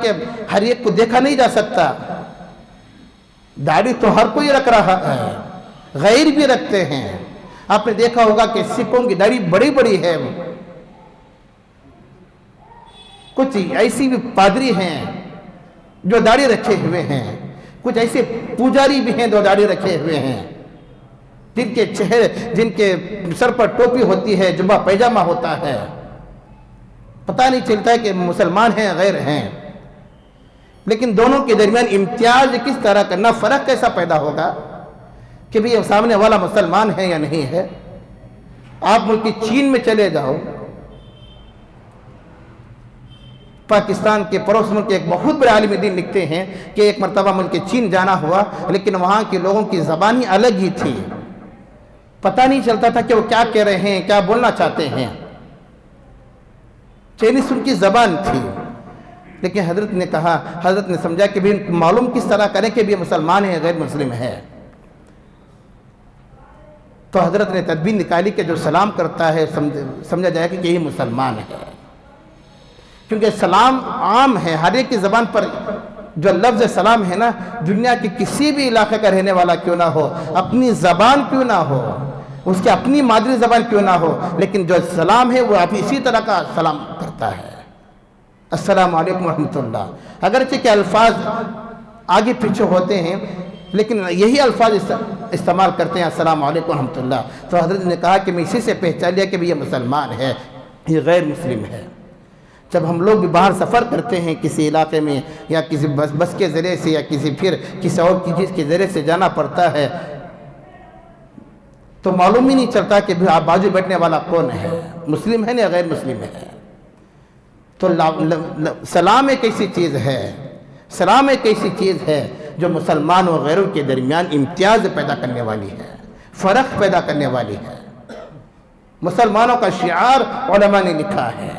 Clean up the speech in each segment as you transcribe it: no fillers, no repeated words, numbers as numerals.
کہ ہر ایک کو دیکھا نہیں جا سکتا، داڑھی تو ہر کوئی رکھ رہا ہے، غیر بھی رکھتے ہیں۔ آپ نے دیکھا ہوگا کہ سکھوں کی داڑھی بڑی بڑی ہے، کچھ ایسی بھی پادری ہیں جو داڑھی رکھے ہوئے ہیں، کچھ ایسے پوجاری بھی ہیں جو داڑھی رکھے ہوئے ہیں، جن کے سر پر ٹوپی ہوتی ہے، جبہ پیجامہ ہوتا ہے، پتہ نہیں چلتا ہے کہ مسلمان ہیں غیر ہیں۔ لیکن دونوں کے درمیان امتیاز کس طرح کرنا، فرق کیسا پیدا ہوگا کہ بھی یہ سامنے والا مسلمان ہے یا نہیں ہے؟ آپ ملک چین میں چلے جاؤ، پاکستان کے پڑوس ملک کے ایک بہت بڑے عالم دین لکھتے ہیں کہ ایک مرتبہ ملک چین جانا ہوا، لیکن وہاں کے لوگوں کی زبان ہی الگ ہی تھی، پتہ نہیں چلتا تھا کہ وہ کیا کہہ رہے ہیں، کیا بولنا چاہتے ہیں، چینیس ان کی زبان تھی۔ لیکن حضرت نے سمجھا کہ بھی معلوم کس طرح کریں کہ بھی مسلمان ہے غیر مسلم ہے۔ تو حضرت نے تدبیر نکالی کہ جو سلام کرتا ہے سمجھا جائے کہ یہی مسلمان ہے، کیونکہ سلام عام ہے، ہر ایک کی زبان پر جو لفظ سلام ہے نا، دنیا کے کسی بھی علاقے کا رہنے والا کیوں نہ ہو، اپنی زبان کیوں نہ ہو، اس کی اپنی مادری زبان کیوں نہ ہو، لیکن جو سلام ہے وہ اسی طرح کا سلام کرتا ہے، السلام علیکم ورحمۃ اللہ۔ اگرچہ کہ الفاظ آگے پیچھے ہوتے ہیں لیکن یہی الفاظ استعمال کرتے ہیں، السلام علیکم ورحمۃ اللہ۔ تو حضرت نے کہا کہ میں اسی سے پہچان لیا کہ یہ مسلمان ہے، یہ غیر مسلم ہے۔ جب ہم لوگ بھی باہر سفر کرتے ہیں کسی علاقے میں، یا کسی بس کے ذریعے سے، یا کسی اور چیز کے ذریعے سے جانا پڑتا ہے، تو معلوم ہی نہیں چلتا کہ آپ بازو بیٹھنے والا کون ہے، مسلم ہے یا غیر مسلم ہے۔ تو سلام ایک ایسی چیز ہے، سلام ایک ایسی چیز ہے جو مسلمان و غیروں کے درمیان امتیاز پیدا کرنے والی ہے، فرق پیدا کرنے والی ہے۔ مسلمانوں کا شعار علماء نے لکھا ہے،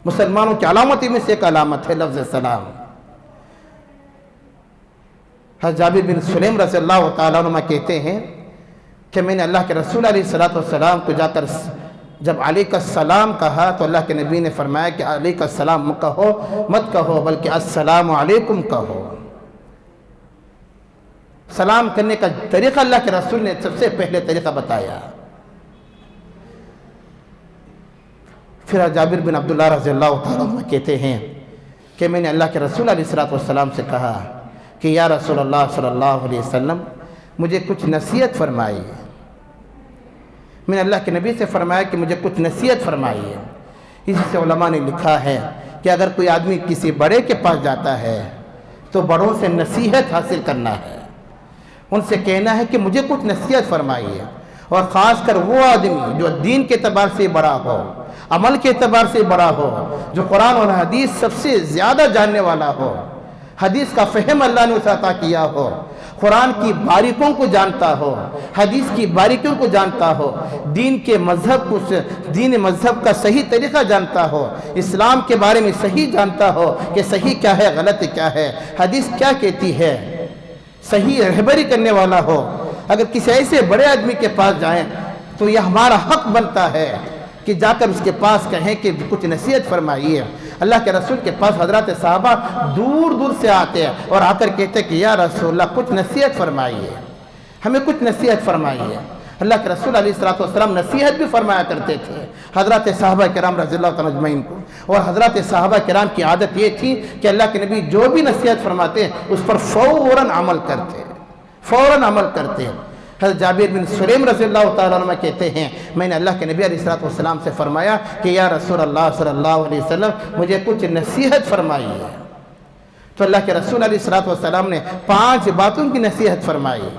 مسلمانوں کی علامتوں میں سے ایک علامت ہے لفظ سلام۔ حضرت جابر بن سلیم رضی اللہ تعالیٰ عنہ کہتے ہیں کہ میں نے اللہ کے رسول علیہ السلام کو جا کر جب علیک السلام کہا تو اللہ کے نبی نے فرمایا کہ علیک السلام مت کہو بلکہ السلام علیکم کہو۔ سلام کرنے کا طریقہ اللہ کے رسول نے سب سے پہلے طریقہ بتایا۔ پھر جابر بن عبداللہ رضی اللہ تعالیٰ عنہ کہتے ہیں کہ میں نے اللہ کے رسول علیہ السلام سے کہا کہ یا رسول اللہ صلی اللہ علیہ وسلم مجھے کچھ نصیحت فرمائیے۔ میں نے اللہ کے نبی سے فرمایا کہ مجھے کچھ نصیحت فرمائیے۔ اسی سے علماء نے لکھا ہے کہ اگر کوئی آدمی کسی بڑے کے پاس جاتا ہے تو بڑوں سے نصیحت حاصل کرنا ہے، ان سے کہنا ہے کہ مجھے کچھ نصیحت فرمائیے، اور خاص کر وہ آدمی جو دین کے اعتبار سے بڑا ہو، عمل کے اعتبار سے بڑا ہو، جو قرآن اور حدیث سب سے زیادہ جاننے والا ہو، حدیث کا فہم اللہ نے اسے عطا کیا ہو، قرآن کی باریکیوں کو جانتا ہو، حدیث کی باریکیوں کو جانتا ہو، دین مذہب کا صحیح طریقہ جانتا ہو، اسلام کے بارے میں صحیح جانتا ہو کہ صحیح کیا ہے، غلط کیا ہے، حدیث کیا کہتی ہے، صحیح رہبری کرنے والا ہو۔ اگر کسی ایسے بڑے آدمی کے پاس جائیں تو یہ ہمارا حق بنتا ہے کہ جا کر اس کے پاس کہیں کہ کچھ نصیحت فرمائیے۔ اللہ کے رسول کے پاس حضرات صحابہ دور دور سے آتے ہیں اور آ کر کہتے ہیں کہ یا رسول اللہ کچھ نصیحت فرمائیے، ہمیں کچھ نصیحت فرمائیے۔ اللہ کے رسول علیہ السلام نصیحت بھی فرمایا کرتے تھے حضرات صحابہ کرام رضی اللہ تعالیٰ اجمعین کو، اور حضرات صحابہ کرام کی عادت یہ تھی کہ اللہ کے نبی جو بھی نصیحت فرماتے ہیں اس پر فوراً عمل کرتے ہیں۔ حضرت جابر بن سلیم رضی اللہ تعالیٰ عنہ کہتے ہیں میں نے اللہ کے نبی علیہ السلام سے فرمایا کہ یا رسول اللہ صلی اللہ علیہ وسلم مجھے کچھ نصیحت فرمائیے۔ تو اللہ کے رسول علیہ السلام نے 5 باتوں کی نصیحت فرمائی،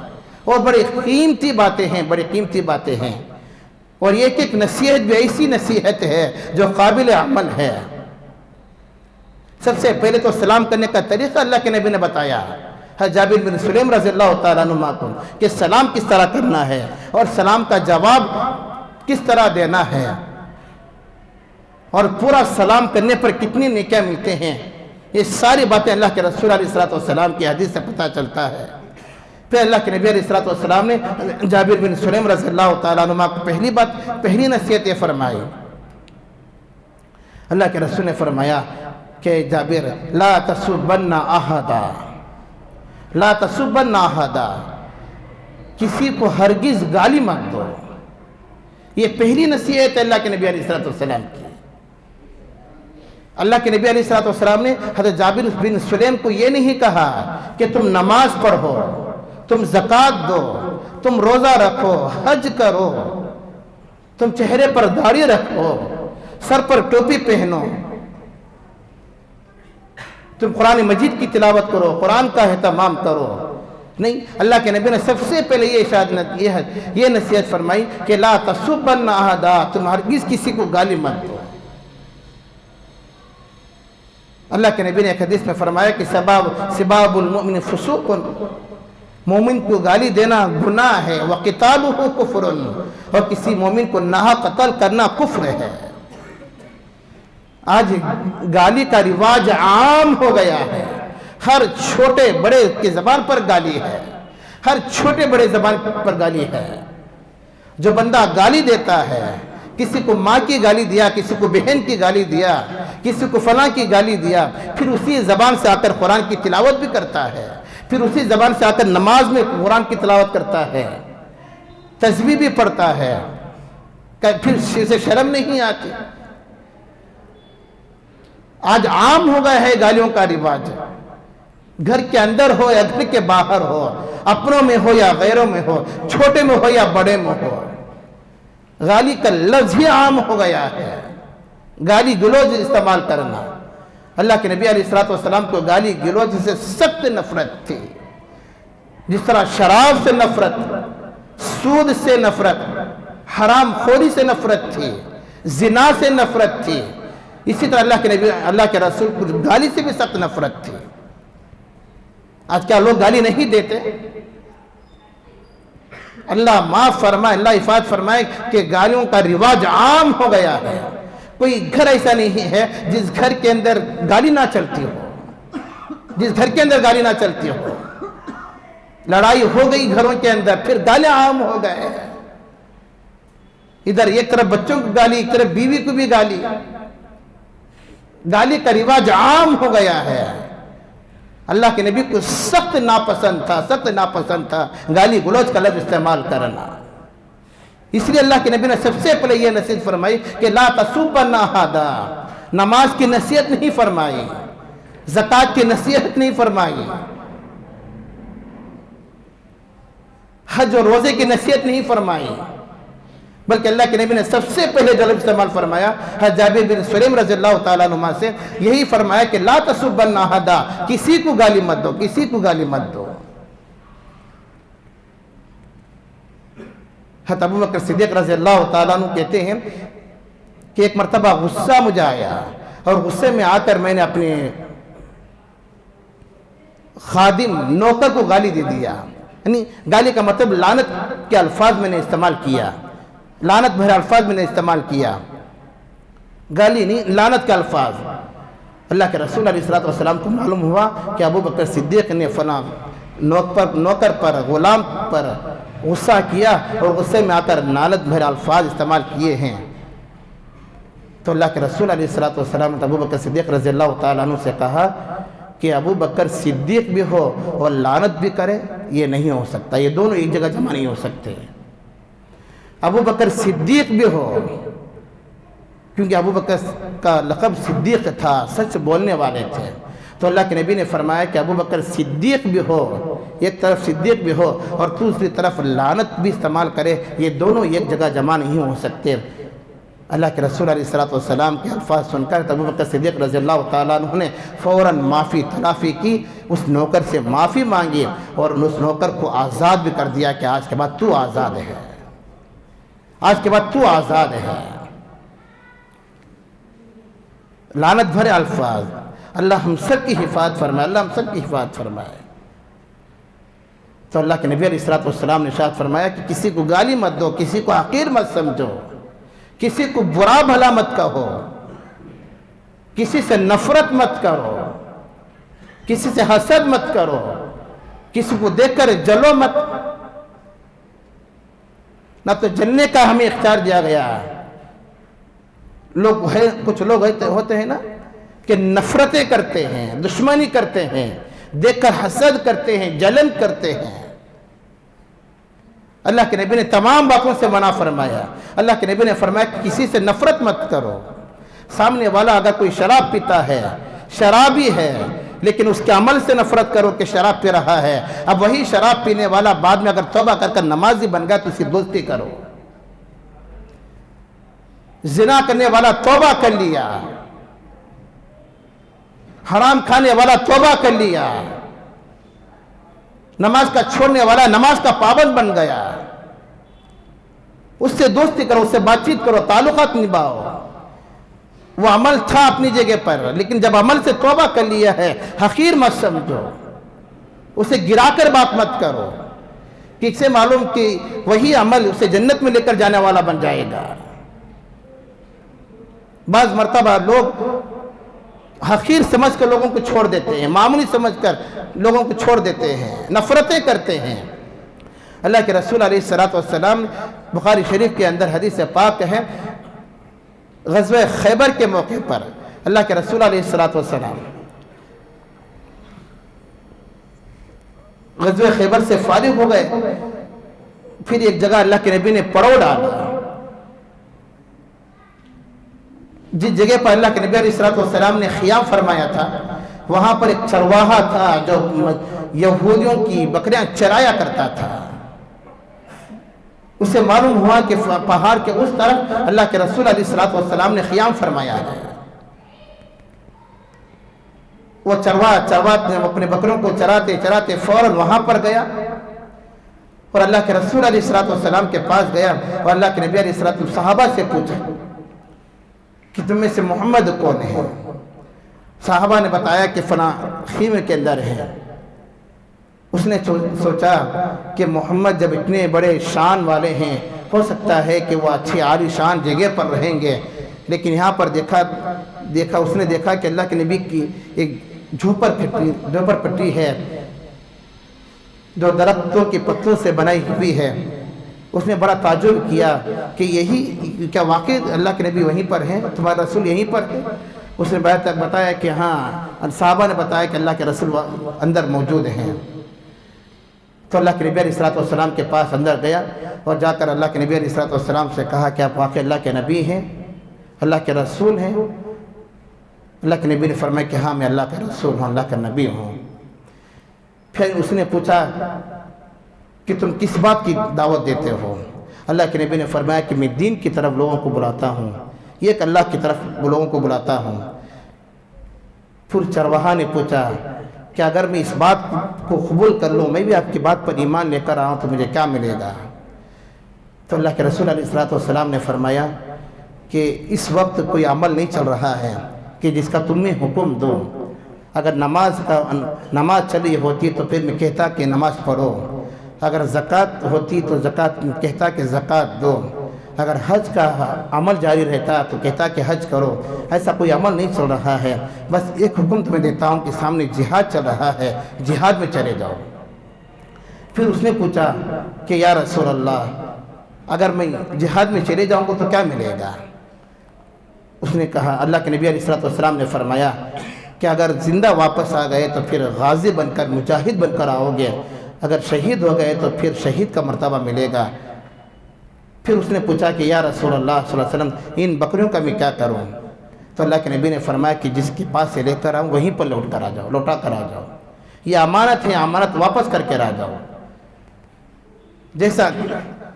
اور بڑی قیمتی باتیں ہیں، اور ایک نصیحت بھی ایسی نصیحت ہے جو قابل عمل ہے۔ سب سے پہلے تو سلام کرنے کا طریقہ اللہ کے نبی نے بتایا جابر بن سلیم رضی اللہ تعالیٰ عنہ کو کہ سلام کس طرح کرنا ہے اور سلام کا جواب کس طرح دینا ہے، اور پورا سلام کرنے پر کتنی نیکیاں ملتے ہیں، یہ ساری باتیں اللہ کے رسول علیہ السلام کی حدیث سے پتہ چلتا ہے۔ پھر اللہ کے نبی علیہ السلام نے جابر بن سلیم رضی اللہ تعالیٰ عنہ کو پہلی نصیحت یہ فرمائی۔ اللہ کے رسول نے فرمایا کہ جابر لا تسبن احدا، لا تسبن احدا، کسی کو ہرگز گالی مت دو۔ یہ پہلی نصیحت ہے اللہ کے نبی علیہ السلام کی۔ اللہ کے نبی علیہ السلام نے حضرت جابر بن سلیم کو یہ نہیں کہا کہ تم نماز پڑھو، تم زکوٰۃ دو، تم روزہ رکھو، حج کرو، تم چہرے پر داڑھی رکھو، سر پر ٹوپی پہنو، تم قرآن مجید کی تلاوت کرو، قرآن کا اہتمام کرو۔ نہیں، اللہ کے نبی نے سب سے پہلے یہ نصیحت فرمائی کہ لا تسبن احدا، تم ہرگز کسی کو گالی مت دو۔ اللہ کے نبی نے ایک حدیث میں فرمایا کہ سباب المؤمن فسوق، مومن کو گالی دینا گناہ ہے، وقتالہ کفر، اور کسی مومن کو ناحق قتل کرنا کفر ہے۔ آج گالی کا رواج عام ہو گیا ہے، ہر چھوٹے بڑے کی زبان پر گالی ہے، ہر چھوٹے بڑے زبان پر گالی ہے۔ جو بندہ گالی دیتا ہے، کسی کو ماں کی گالی دیا، کسی کو بہن کی گالی دیا، کسی کو فلاں کی گالی دیا، پھر اسی زبان سے آ کر قرآن کی تلاوت بھی کرتا ہے، پھر اسی زبان سے آ کر نماز میں قرآن کی تلاوت کرتا ہے، تسبیح بھی پڑھتا ہے، پھر اسے شرم نہیں آتی۔ آج عام ہو گیا ہے گالیوں کا رواج، گھر کے اندر ہو یا گھر کے باہر ہو، اپنوں میں ہو یا غیروں میں ہو، چھوٹے میں ہو یا بڑے میں ہو، گالی کا لفظ ہی عام ہو گیا ہے، گالی گلوچ استعمال کرنا۔ اللہ کے نبی علیہ السلام کو گالی گلوچ سے سخت نفرت تھی، جس طرح شراب سے نفرت، سود سے نفرت، حرام خوری سے نفرت تھی، زنا سے نفرت تھی، اسی طرح اللہ کے رسول کو گالی سے بھی سخت نفرت تھی۔ آج کیا لوگ گالی نہیں دیتے؟ اللہ معاف فرمائے، اللہ حفاظت فرمائے کہ گالیوں کا رواج عام ہو گیا ہے۔ کوئی گھر ایسا نہیں ہے جس گھر کے اندر گالی نہ چلتی ہو، جس گھر کے اندر گالی نہ چلتی ہو۔ لڑائی ہو گئی گھروں کے اندر، پھر گالیاں عام ہو گئے، ادھر ایک طرف بچوں کو گالی، ایک طرف بیوی کو بھی گالی، گالی کا رواج عام ہو گیا ہے۔ اللہ کے نبی کو سخت ناپسند تھا گالی گلوچ کا لفظ استعمال کرنا۔ اس لیے اللہ کے نبی نے سب سے پہلے یہ نصیحت فرمائی کہ لا تسبن احدا، نماز کی نصیحت نہیں فرمائی، زکوٰۃ کی نصیحت نہیں فرمائی، حج اور روزے کی نصیحت نہیں فرمائی، بلکہ اللہ کے نبی نے سب سے پہلے جو لفظ استعمال فرمایا حضرت جابر بن سلیم رضی اللہ تعالیٰ عنہ سے یہی فرمایا کہ لا تسبن احدا، کسی کو گالی مت دو، کسی کو گالی مت دو۔ حضرت ابو بکر صدیق رضی اللہ تعالیٰ عنہ کہتے ہیں کہ ایک مرتبہ غصہ مجھے آیا، اور غصے میں آ کر میں نے اپنے خادم نوکر کو گالی دے دیا، یعنی گالی کا مطلب لعنت کے الفاظ میں نے استعمال کیا، لعنت بھرے الفاظ میں نے استعمال کیا، گالی نہیں، لعنت کے الفاظ۔ اللہ کے رسول علیہ السلام کو معلوم ہوا کہ ابو بکر صدیق نے فلاں نوکر پر، غلام پر غصہ کیا اور غصے میں آ کر لعنت بھرے الفاظ استعمال کیے ہیں۔ تو اللہ کے رسول علیہ السلام نے ابو بکر صدیق رضی اللہ تعالیٰ عنہ سے کہا کہ ابو بکر صدیق بھی ہو اور لعنت بھی کرے، یہ نہیں ہو سکتا، یہ دونوں ایک جگہ جمع نہیں ہو سکتے۔ ابو بکر صدیق بھی ہو، کیونکہ ابو بکر کا لقب صدیق تھا، سچ بولنے والے تھے، تو اللہ کے نبی نے فرمایا کہ ابو بکر صدیق بھی ہو، ایک طرف صدیق بھی ہو اور دوسری طرف لعنت بھی استعمال کرے، یہ دونوں ایک جگہ جمع نہیں ہو سکتے۔ اللہ کے رسول علیہ السلام کے الفاظ سن کر ابو بکر صدیق رضی اللہ تعالیٰ عنہ نے فوراً معافی تلافی کی، اس نوکر سے معافی مانگی اور اس نوکر کو آزاد بھی کر دیا کہ آج کے بعد تو آزاد ہے، آج کے بعد تو آزاد ہے۔ لعنت بھرے الفاظ، اللہ ہم سب کی حفاظت فرمائے، اللہ ہم سب کی حفاظت فرمائے۔ تو اللہ کے نبی علیہ السلام نے ارشاد فرمایا کہ کسی کو گالی مت دو، کسی کو حقیر مت سمجھو، کسی کو برا بھلا مت کہو، کسی سے نفرت مت کرو، کسی سے حسد مت کرو، کسی کو دیکھ کر جلو مت۔ نہ تو جلنے کا ہمیں اختیار دیا گیا، کچھ لوگ ہوتے ہیں نا کہ نفرتیں کرتے ہیں، دشمنی کرتے ہیں، دیکھ کر حسد کرتے ہیں، جلن کرتے ہیں۔ اللہ کے نبی نے تمام باتوں سے منع فرمایا۔ اللہ کے نبی نے فرمایا کہ کسی سے نفرت مت کرو۔ سامنے والا اگر کوئی شراب پیتا ہے، شرابی ہے، لیکن اس کے عمل سے نفرت کرو کہ شراب پی رہا ہے۔ اب وہی شراب پینے والا بعد میں اگر توبہ کر کر نمازی بن گیا تو اس کی دوستی کرو۔ زنا کرنے والا توبہ کر لیا، حرام کھانے والا توبہ کر لیا، نماز کا چھوڑنے والا نماز کا پابند بن گیا، اس سے دوستی کرو، اس سے بات چیت کرو، تعلقات نبھاؤ۔ وہ عمل تھا اپنی جگہ پر، لیکن جب عمل سے توبہ کر لیا ہے، حقیر مت سمجھو، اسے گرا کر بات مت کرو کہ اسے معلوم کہ وہی عمل اسے جنت میں لے کر جانے والا بن جائے گا۔ بعض مرتبہ لوگ حقیر سمجھ کر لوگوں کو چھوڑ دیتے ہیں، معمولی سمجھ کر لوگوں کو چھوڑ دیتے ہیں، نفرتیں کرتے ہیں۔ اللہ کے رسول علیہ السلام بخاری شریف کے اندر حدیث پاک ہے، غزوہ خیبر کے موقع پر اللہ کے رسول علیہ السلام غزوہ خیبر سے فارغ ہو گئے، پھر ایک جگہ اللہ کے نبی نے پڑاؤ ڈالا، جس جگہ پر اللہ کے نبی علیہ السلام نے خیام فرمایا تھا، وہاں پر ایک چرواہا تھا جو یہودیوں کی بکریاں چرایا کرتا تھا۔ اسے معلوم ہوا کہ پہاڑ کے اس طرف اللہ کے رسول علیہ السلام نے خیام فرمایا ہے۔ وہ چرواہ نے اپنے بکروں کو چراتے چراتے فوراً وہاں پر گیا اور اللہ کے رسول علیہ السلام کے پاس گیا اور اللہ کے نبی علیہ السلام صحابہ سے پوچھا کہ تم میں سے محمد کون ہے؟ صحابہ نے بتایا کہ فلاں خیمے کے اندر ہے۔ اس نے سوچا کہ محمد جب اتنے بڑے شان والے ہیں، ہو سکتا ہے کہ وہ اچھی عالی شان جگہ پر رہیں گے، لیکن یہاں پر اس نے دیکھا کہ اللہ کے نبی کی ایک جھوپڑ پٹی ہے جو درختوں کی پتوں سے بنائی ہوئی ہے۔ اس نے بڑا تعجب کیا کہ یہی کیا واقعی اللہ کے نبی وہیں پر ہیں، تمہارا رسول یہیں پر ہے؟ اس نے بتایا کہ ہاں، صحابہ نے بتایا کہ اللہ کے رسول اندر موجود ہیں۔ تو اللہ کے نبی علیہ السلام کے پاس اندر گیا اور جا کر اللہ کے نبی علیہ السلام سے کہا کہ آپ واقعی اللہ کے نبی ہیں، اللہ کے رسول ہیں؟ اللہ کے نبی نے فرمایا کہ ہاں میں اللہ کا رسول ہوں، اللہ کا نبی ہوں۔ پھر اس نے پوچھا کہ تم کس بات کی دعوت دیتے ہو؟ اللہ کے نبی نے فرمایا کہ میں دین کی طرف لوگوں کو بلاتا ہوں، یہ کہ اللہ کی طرف لوگوں کو بلاتا ہوں۔ پھر چرواہا نے پوچھا کہ اگر میں اس بات کو قبول کر لوں، میں بھی آپ کی بات پر ایمان لے کر آؤں تو مجھے کیا ملے گا؟ تو اللہ کے رسول علیہ السلام نے فرمایا کہ اس وقت کوئی عمل نہیں چل رہا ہے کہ جس کا تم نے حکم دو۔ اگر نماز چلی ہوتی تو پھر میں کہتا کہ نماز پڑھو، اگر زکوٰۃ ہوتی تو زکوٰۃ کہتا کہ زکوٰۃ دو، اگر حج کا عمل جاری رہتا تو کہتا کہ حج کرو۔ ایسا کوئی عمل نہیں چل رہا ہے، بس ایک حکم تمہیں دیتا ہوں کہ سامنے جہاد چل رہا ہے، جہاد میں چلے جاؤ۔ پھر اس نے پوچھا کہ یا رسول اللہ، اگر میں جہاد میں چلے جاؤں گا تو کیا ملے گا؟ اس نے کہا، اللہ کے نبی علیہ السلام نے فرمایا کہ اگر زندہ واپس آ گئے تو پھر غازی بن کر، مجاہد بن کر آؤ گے، اگر شہید ہو گئے تو پھر شہید کا مرتبہ ملے گا۔ پھر اس نے پوچھا کہ یا رسول اللہ صلی اللہ علیہ وسلم، ان بکریوں کا میں کیا کروں؟ تو اللہ کے نبی نے فرمایا کہ جس کے پاس سے لے کر آؤں وہیں پر لوٹا کر آ جاؤ، یہ امانت ہے، امانت واپس کر کے آ جاؤ، جیسا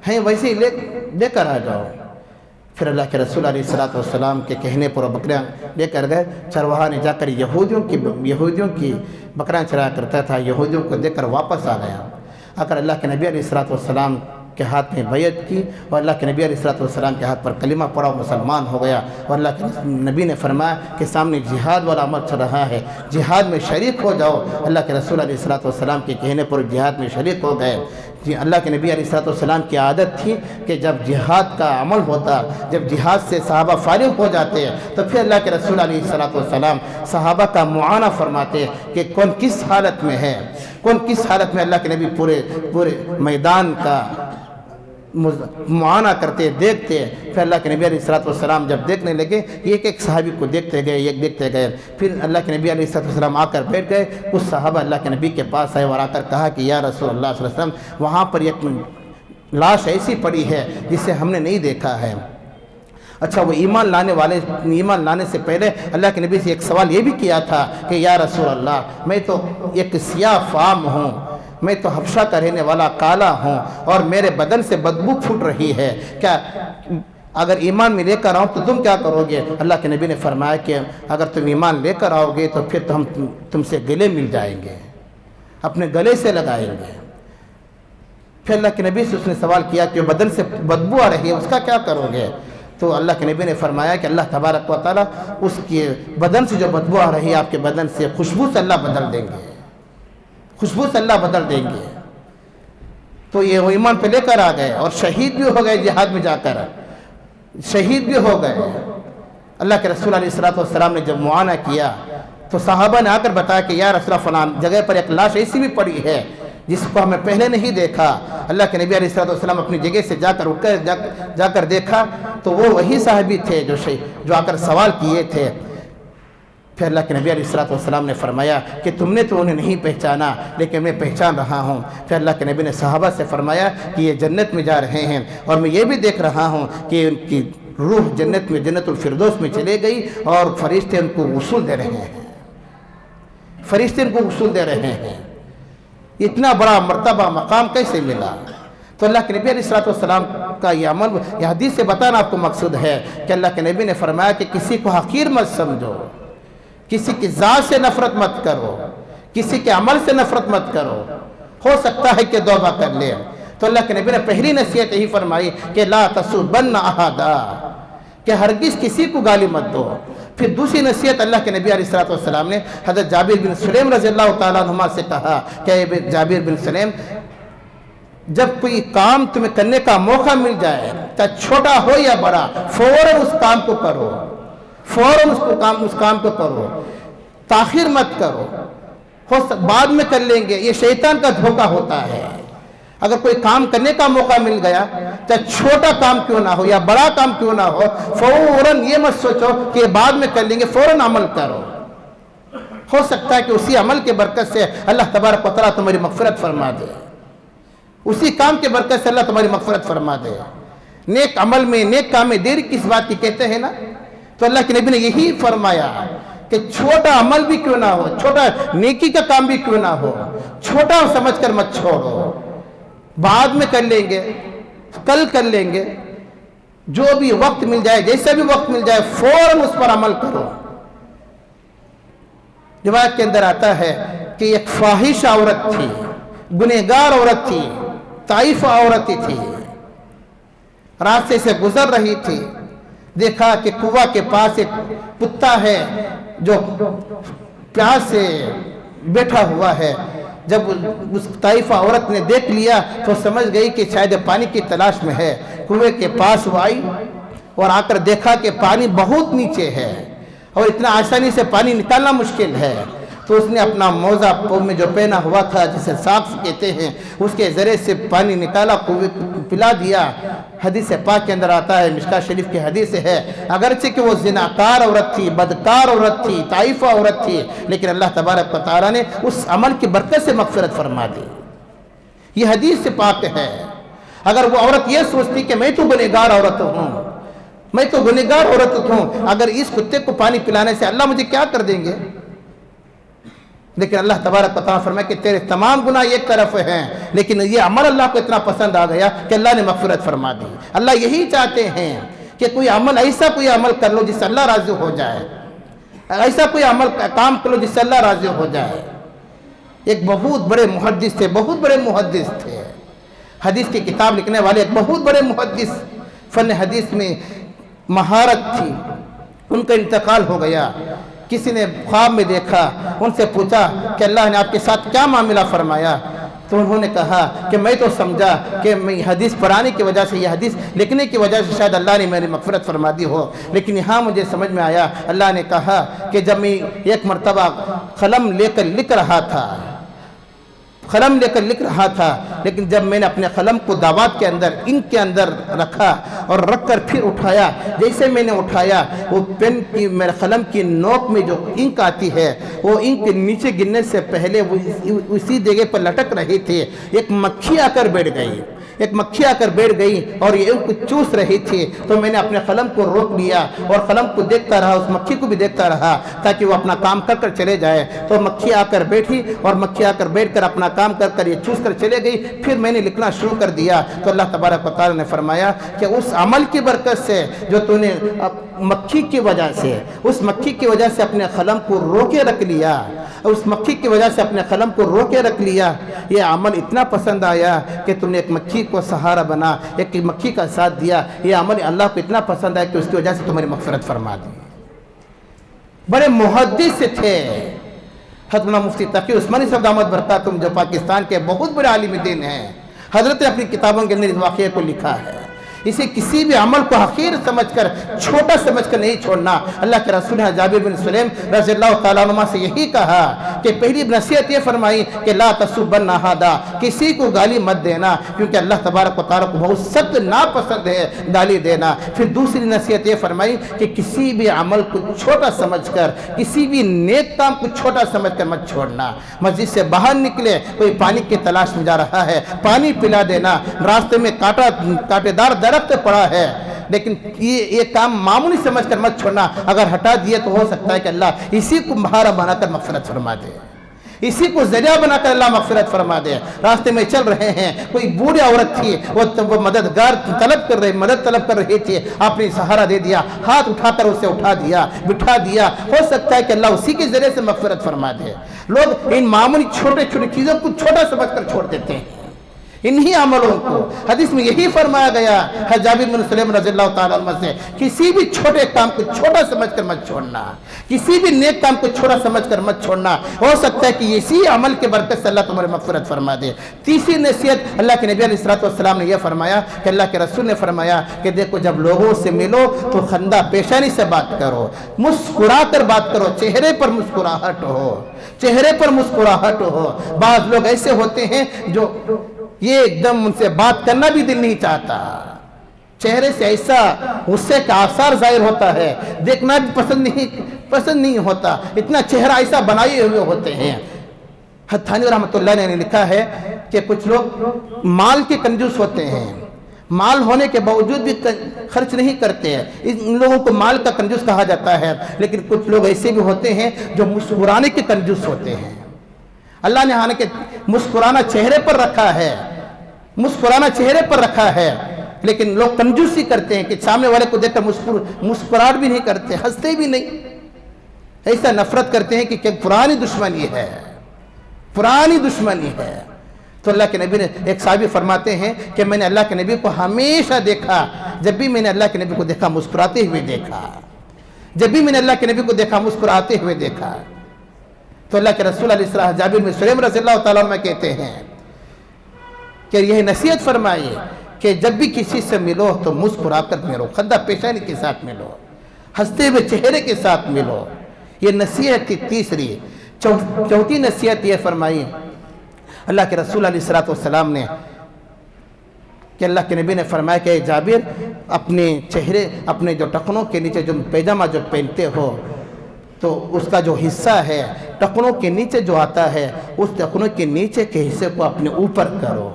ہے ویسے ہی لے کر آ جاؤ۔ پھر اللہ کے رسول علیہ السلام کے کہنے پر بکریاں لے کر گئے۔ چرواہا نے جا کر یہودیوں کی بکریاں چرایا کرتا تھا، یہودیوں کو دے کر واپس آ گیا۔ اگر اللہ کے نبی علیہ السلام کے ہاتھ میں بیعت کی اور اللہ کے نبی علیہ السلام کے ہاتھ پر کلمہ پڑھا، مسلمان ہو گیا۔ اور اللہ کے نبی نے فرمایا کہ سامنے جہاد والا عمل چل رہا ہے، جہاد میں شریک ہو جاؤ۔ اللہ کے رسول علیہ السلام کے کہنے پر جہاد میں شریک ہو گئے۔ اللہ کے نبی علیہ السلام کی عادت تھی کہ جب جہاد کا عمل ہوتا، جب جہاد سے صحابہ فارغ ہو جاتے تو پھر اللہ کے رسول علیہ السلام صحابہ کا معائنہ فرماتے کہ کون کس حالت میں ہے، کون کس حالت میں۔ اللہ کے نبی پورے میدان کا معائنہ کرتے دیکھتے. پھر اللہ کے نبی علیہ الصلوۃ والسلام جب دیکھنے لگے ایک ایک صحابی کو دیکھتے گئے. پھر اللہ کے نبی علیہ الصلوۃ والسلام آ کر بیٹھ گئے. کچھ صحابہ اللہ کے نبی کے پاس آئے اور آ کر کہا کہ یا رسول اللہ صلی اللہ علیہ وسلم وہاں پر ایک لاش ایسی پڑی ہے جسے ہم نے نہیں دیکھا ہے. اچھا وہ ایمان لانے سے پہلے اللہ کے نبی سے ایک سوال یہ بھی کیا تھا کہ یا رسول اللہ میں تو ایک سیاہ فام ہوں, میں تو حبشہ کا رہنے والا کالا ہوں اور میرے بدن سے بدبو پھوٹ رہی ہے, کیا اگر ایمان میں لے کر آؤں تو تم کیا کرو گے؟ اللہ کے نبی نے فرمایا کہ اگر تم ایمان لے کر آؤ گے تو پھر تو ہم تم سے گلے مل جائیں گے, اپنے گلے سے لگائیں گے. پھر اللہ کے نبی سے اس نے سوال کیا کہ بدن سے بدبو آ رہی ہے اس کا کیا کرو گے؟ تو اللہ کے نبی نے فرمایا کہ اللہ تبارک و تعالیٰ اس کے بدن سے جو بدبو آ رہی ہے آپ کے بدن سے خوشبو سے اللہ بدل دیں گے, خوشبو سے اللہ بدل دیں گے. تو یہ وہ ایمان پہ لے کر آ گئے اور شہید بھی ہو گئے, جہاد میں جا کر شہید بھی ہو گئے. اللہ کے رسول علیہ الصلوۃ والسلام نے جب معائنہ کیا تو صحابہ نے آ کر بتایا کہ یا رسول اللہ فلان جگہ پر ایک لاش ایسی بھی پڑی ہے جس کو ہمیں پہلے نہیں دیکھا. اللہ کے نبی علیہ الصلوۃ والسلام اپنی جگہ سے جا کر دیکھا تو وہ وہی صحابی تھے جو آ کر سوال کیے تھے. پھر اللہ کے نبی علیہ الصلوۃ والسلام نے فرمایا کہ تم نے تو انہیں نہیں پہچانا لیکن میں پہچان رہا ہوں. پھر اللہ کے نبی نے صحابہ سے فرمایا کہ یہ جنت میں جا رہے ہیں اور میں یہ بھی دیکھ رہا ہوں کہ ان کی روح جنت میں جنت الفردوس میں چلے گئی اور فرشتے ان کو غسل دے رہے ہیں, فرشتے ان کو غسل دے رہے ہیں. اتنا بڑا مرتبہ مقام کیسے ملا؟ تو اللہ کے نبی علیہ الصلوۃ والسلام کا یہ عمل, یہ حدیث سے بتانا آپ کو مقصود ہے کہ اللہ کے نبی نے فرمایا کہ کسی کو حقیر مت سمجھو, کسی کی ذات سے نفرت مت کرو, کسی کے عمل سے نفرت مت کرو, ہو سکتا ہے کہ توبہ کر لے. تو اللہ کے نبی نے پہلی نصیحت یہی فرمائی کہ لا تسبن احدا, کہ ہرگز کسی کو گالی مت دو. پھر دوسری نصیحت اللہ کے نبی علیہ الصلوۃ والسلام نے حضرت جابر بن سلیم رضی اللہ تعالیٰ عنہما سے کہا کہ جابر بن سلیم جب کوئی کام تمہیں کرنے کا موقع مل جائے چاہے چھوٹا ہو یا بڑا فوراً اس کام کو کرو, فوراً اس کام کو کرو, تاخیر مت کرو, بعد میں کر لیں گے. یہ شیطان کا دھوکہ ہوتا ہے. اگر کوئی کام کرنے کا موقع مل گیا چاہے چھوٹا کام کیوں نہ ہو یا بڑا کام کیوں نہ ہو فوراً یہ مت سوچو کہ بعد میں کر لیں گے, فوراً عمل کرو. ہو سکتا ہے کہ اسی عمل کے برکت سے اللہ تبارک و تعالیٰ تمہاری مغفرت فرما دے, اسی کام کے برکت سے اللہ تمہاری مغفرت فرما دے. نیک عمل میں نیک کام میں دیر کس بات کی کہتے ہیں نا. تو اللہ کے نبی نے یہی فرمایا کہ چھوٹا عمل بھی کیوں نہ ہو, چھوٹا نیکی کا کام بھی کیوں نہ ہو, چھوٹا سمجھ کر مت چھوڑو, بعد میں کر لیں گے, کل کر لیں گے, جو بھی وقت مل جائے, جیسا بھی وقت مل جائے فوراً اس پر عمل کرو. روایت کے اندر آتا ہے کہ ایک فاحش عورت تھی, گنہگار عورت تھی, طائف عورت تھی, راستے سے گزر رہی تھی. دیکھا کہ کنواں کے پاس ایک کتا ہے جو پیاس سے بیٹھا ہوا ہے. جب اس طائفہ عورت نے دیکھ لیا تو سمجھ گئی کہ شاید پانی کی تلاش میں ہے. کنویں کے پاس وہ آئی اور آ کر دیکھا کہ پانی بہت نیچے ہے اور اتنا آسانی سے پانی نکالنا مشکل ہے. تو اس نے اپنا موزہ پاؤں میں جو پہنا ہوا تھا جسے ساکس کہتے ہیں اس کے ذریعے سے پانی نکالا, پلا دیا. حدیث پاک کے اندر آتا ہے, مشکاۃ شریف کی حدیث ہے, اگرچہ کہ وہ زناکار عورت تھی, بدکار عورت تھی, طائفہ عورت تھی, لیکن اللہ تبارک و تعالیٰ نے اس عمل کی برکت سے مغفرت فرما دی. یہ حدیث سے پاک ہے. اگر وہ عورت یہ سوچتی کہ میں تو گنہگار عورت ہوں, میں تو گنہگار عورت ہوں, اگر اس کتے کو پانی پلانے سے اللہ مجھے کیا کر دیں گے, لیکن اللہ تبارک و تعالیٰ فرمائے کہ تیرے تمام گناہ ایک طرف ہیں, لیکن یہ عمل اللہ کو اتنا پسند آ گیا کہ اللہ نے مغفرت فرما دی. اللہ یہی چاہتے ہیں کہ کوئی عمل, ایسا کوئی عمل کر لو جس سے اللہ راضی ہو جائے, ایسا کوئی عمل کام کر لو جس سے اللہ راضی ہو جائے. ایک بہت بڑے محدث تھے, بہت بڑے محدث تھے, حدیث کی کتاب لکھنے والے ایک بہت بڑے محدث, فن حدیث میں مہارت تھی. ان کا انتقال ہو گیا. کسی نے خواب میں دیکھا, ان سے پوچھا کہ اللہ نے آپ کے ساتھ کیا معاملہ فرمایا. تو انہوں نے کہا کہ میں تو سمجھا کہ میں حدیث پڑھانے کی وجہ سے, یہ حدیث لکھنے کی وجہ سے شاید اللہ نے میری مغفرت فرما دی ہو, لیکن یہاں مجھے سمجھ میں آیا اللہ نے کہا کہ جب میں ایک مرتبہ قلم لے کر لکھ رہا تھا, قلم لے کر لکھ رہا تھا، لیکن جب میں نے اپنے قلم کو دعوات کے اندر انک کے اندر رکھا اور رکھ کر پھر اٹھایا، جیسے میں نے اٹھایا وہ پین کی میرے قلم کی نوک میں جو انک آتی ہے وہ انک نیچے گرنے سے پہلے وہ اسی جگہ پر لٹک رہی تھی، ایک مکھی آ کر بیٹھ گئی، ایک مکھی آ کر بیٹھ گئی اور یہ ان کو چوس رہی تھی۔ تو میں نے اپنے قلم کو روک لیا اور قلم کو دیکھتا رہا، اس مکھی کو بھی دیکھتا رہا تاکہ وہ اپنا کام کر کر چلے جائے۔ تو مکھی آ کر بیٹھی اور مکھی آ کر بیٹھ کر اپنا کام کر کر یہ چوس کر چلے گئی۔ پھر میں نے لکھنا شروع کر دیا تو اللہ تبارک و تعالی نے فرمایا کہ اس عمل کی برکت سے جو تو نے مکھی کی وجہ سے، اس مکھی کی وجہ سے اپنے قلم کو روکے رکھ لیا، اس مکھی کی وجہ سے اپنے قلم کو روکے رکھ لیا، یہ عمل اتنا پسند آیا کہ تم نے ایک مکھی کو سہارا بنا، ایک مکھی کا ساتھ دیا، یہ عمل اللہ کو اتنا پسند آیا کہ اس کی وجہ سے تمہاری مغفرت فرما دی۔ بڑے محدث تھے حضرت مفتی تقی عثمانی صاحب دامت برکاتہم، جو پاکستان کے بہت بڑے عالم دین ہیں۔ حضرت نے اپنی کتابوں کے اندر اس واقعے کو لکھا ہے۔ اسے کسی بھی عمل کو حقیر سمجھ کر، چھوٹا سمجھ کر نہیں چھوڑنا۔ اللہ کے رسول نے جابر بن سلیم رضی اللہ تعالیٰ عنہ سے یہی کہا کہ پہلی نصیحت یہ فرمائی کہ لا تسبن احدا، کسی کو گالی مت دینا، کیونکہ اللہ تبارک و تعالیٰ کو بہت سخت ناپسند ہے گالی دینا۔ پھر دوسری نصیحت یہ فرمائی کہ کسی بھی عمل کو چھوٹا سمجھ کر، کسی بھی نیک کام کو چھوٹا سمجھ کر مت چھوڑنا۔ مسجد سے باہر نکلے، کوئی پانی کی تلاش میں جا رہا ہے، پانی پلا دینا۔ راستے میں کانٹے دار درخت پڑا ہے، لیکن یہ کام معمولی سمجھ کر مت چھوڑنا، اگر ہٹا دیے تو ہو سکتا ہے کہ اللہ اسی کو بہارا بنا کر مغفرت فرما دے، اسی کو ذریعہ بنا کر اللہ مغفرت فرما دے۔ راستے میں چل رہے ہیں، کوئی بوڑھی عورت تھی، وہ مددگار مدد طلب کر رہی تھی، آپ نے سہارا دے دیا، ہاتھ اٹھا کر اسے اٹھا دیا، بٹھا دیا، ہو سکتا ہے کہ اللہ اسی کے ذریعے سے مغفرت فرما دے۔ لوگ ان معمولی چھوٹے چھوٹے چیزوں کو چھوٹا سمجھ کر چھوڑ دیتے ہیں، انہی عملوں کو۔ حدیث میں یہی فرمایا گیا ہے جابر بن سلیم رضی اللہ تعالیٰ عنہ سے، کسی بھی چھوٹے کام کو چھوٹا سمجھ کر مت چھوڑنا، کسی بھی نیک کام کو چھوٹا سمجھ کر مت چھوڑنا، ہو سکتا ہے کہ اسی عمل کے برکت سے اللہ تمہاری مغفرت فرما دے۔ تیسری نصیحت اللہ کے نبی علیہ السلام نے یہ فرمایا کہ اللہ کے رسول نے فرمایا کہ دیکھو جب لوگوں سے ملو تو خندہ پیشانی سے بات کرو، مسکرا کر بات کرو، چہرے پر مسکراہٹ ہو، چہرے پر مسکراہٹ ہو۔ بعض لوگ ایسے ہوتے ہیں جو یہ ایک دم ان سے بات کرنا بھی دل نہیں چاہتا، چہرے سے ایسا غصے کا آثار ظاہر ہوتا ہے، دیکھنا بھی پسند نہیں ہوتا، اتنا چہرہ ایسا بنائے ہوئے ہوتے ہیں۔ حضرت تھانوی رحمۃ اللہ نے لکھا ہے کہ کچھ لوگ مال کے کنجوس ہوتے ہیں، مال ہونے کے باوجود بھی خرچ نہیں کرتے ہیں، ان لوگوں کو مال کا کنجوس کہا جاتا ہے۔ لیکن کچھ لوگ ایسے بھی ہوتے ہیں جو مسکرانے کے کنجوس ہوتے ہیں۔ اللہ نے حالانکہ مسکرانا چہرے پر رکھا ہے، مسکرانا چہرے پر رکھا ہے، لیکن لوگ کنجوسی کرتے ہیں کہ سامنے والے کو دیکھ کر مسکراہٹ بھی نہیں کرتے، ہنستے بھی نہیں، ایسا نفرت کرتے ہیں کہ پرانی دشمنی ہے، پرانی دشمنی ہے۔ تو اللہ کے نبی نے، ایک صحابی فرماتے ہیں کہ میں نے اللہ کے نبی کو ہمیشہ دیکھا، جب بھی میں نے اللہ کے نبی کو دیکھا مسکراتے ہوئے دیکھا، جب بھی میں نے اللہ کے نبی کو دیکھا مسکراتے ہوئے دیکھا۔ تو اللہ کے رسول علیہ السلام جابر بن سلیم رضی اللہ تعالیٰ عنہ کہتے ہیں کہ یہ نصیحت فرمائیے کہ جب بھی کسی سے ملو تو مسکرا کر ملو، خندہ پیشانی کے ساتھ ملو، ہنستے ہوئے چہرے کے ساتھ ملو۔ یہ نصیحت کی تیسری۔ چوتھی نصیحت یہ فرمائی اللہ کے رسول علیہ السلام نے کہ اللہ کے نبی نے فرمایا کہ جابر اپنے چہرے، اپنے جو ٹخنوں کے نیچے جو پیجامہ جو پہنتے ہو تو اس کا جو حصہ ہے ٹخنوں کے نیچے جو آتا ہے، اس ٹخنوں کے نیچے کے حصے کو اپنے اوپر کرو،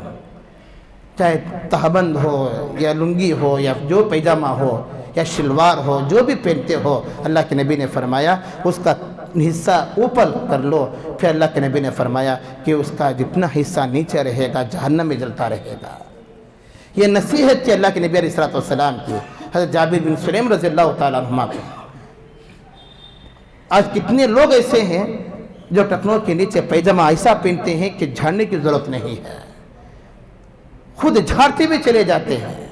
چاہے تہبند ہو یا لنگی ہو یا جو پیجامہ ہو یا شلوار ہو، جو بھی پہنتے ہو، اللہ کے نبی نے فرمایا اس کا حصہ اوپر کر لو۔ پھر اللہ کے نبی نے فرمایا کہ اس کا جتنا حصہ نیچے رہے گا جہنم میں جلتا رہے گا۔ یہ نصیحت تھی اللہ کے نبی علیہ السلام کی حضرت جابر بن سلیم رضی اللہ تعالیٰ عنہ کو۔ آج کتنے لوگ ایسے ہیں جو ٹخنوں کے نیچے پیجامہ ایسا پہنتے ہیں کہ جھاڑنے کی ضرورت نہیں ہے، خود جھاڑتے بھی چلے جاتے ہیں۔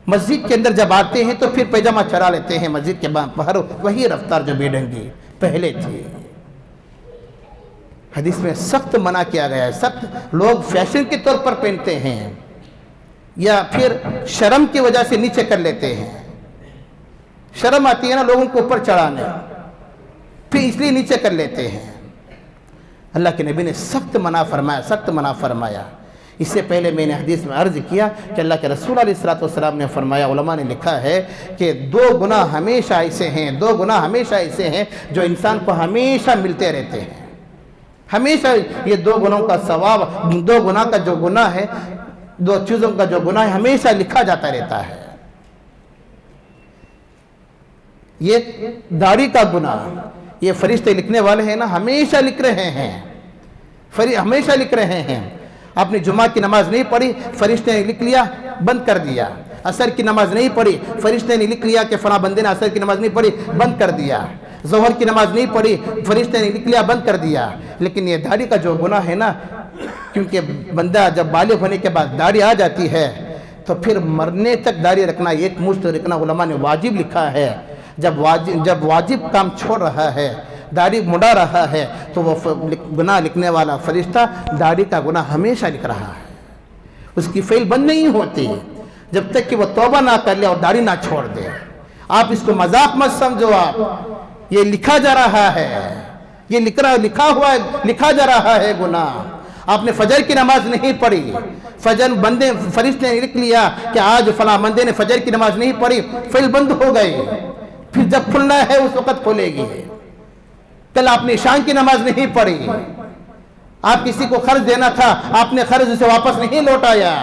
مسجد کے اندر جب آتے ہیں تو پھر پیجامہ چرا لیتے ہیں مسجد کے باہر، وہی رفتار جو بے ڈھنگی پہلے تھی۔ حدیث میں سخت منع کیا گیا ہے، سخت لوگ فیشن کے طور پر پہنتے ہیں یا پھر شرم کی وجہ سے نیچے کر لیتے ہیں، شرم آتی ہے نا لوگوں کو اوپر چڑھانے، پھر اس لیے نیچے کر لیتے ہیں۔ اللہ کے نبی نے سخت منع فرمایا، سخت منع فرمایا۔ اس سے پہلے میں نے حدیث میں عرض کیا کہ اللہ کے رسول علیہ الصلوۃ نے فرمایا، علماء نے لکھا ہے کہ 2 گناہ ہمیشہ ایسے ہیں، 2 گناہ ہمیشہ ایسے ہیں جو انسان کو ہمیشہ ملتے رہتے ہیں۔ ہمیشہ یہ 2 گناہوں کا ثواب، 2 گناہ کا جو گناہ ہے، 2 چیزوں کا جو گناہ ہے، ہمیشہ لکھا جاتا رہتا ہے۔ یہ داڑھی کا گناہ، یہ فرشتے لکھنے والے ہیں نا، ہمیشہ لکھ رہے ہیں، ہمیشہ لکھ رہے ہیں۔ آپ نے جمعہ کی نماز نہیں پڑھی، فرشتے نے لکھ لیا، بند کر دیا۔ عصر کی نماز نہیں پڑھی، فرشتے نے لکھ لیا کہ فلاں بندے نے عصر کی نماز نہیں پڑھی، بند کر دیا۔ ظہر کی نماز نہیں پڑھی، فرشتے نے لکھ لیا، بند کر دیا۔ لیکن یہ داڑھی کا جو گناہ ہے نا، کیونکہ بندہ جب بالغ ہونے کے بعد داڑھی آ جاتی ہے تو پھر مرنے تک داڑھی رکھنا، ایک مشت رکھنا علماء نے واجب لکھا ہے۔ جب واجب کام چھوڑ رہا ہے، داڑھی مڑا رہا ہے، تو وہ گناہ لکھنے والا فرشتہ داڑھی کا گناہ ہمیشہ لکھ رہا ہے، اس کی فعل بند نہیں ہوتی جب تک کہ وہ توبہ نہ کر لے اور داڑھی نہ چھوڑ دے۔ آپ اس کو مذاق مت سمجھو، آپ یہ لکھا جا رہا ہے، یہ لکھا جا رہا ہے گناہ۔ آپ نے فجر کی نماز نہیں پڑھی، فرشتے نے لکھ لیا کہ آج فلاں بندے نے فجر کی نماز نہیں پڑھی، فعل بند ہو گئی، پھر جب کھلنا ہے اس وقت کھولے گی۔ کل آپ نے عشاء کی نماز نہیں پڑھی، آپ کسی کو قرض دینا تھا، آپ نے قرض اسے واپس نہیں لوٹایا،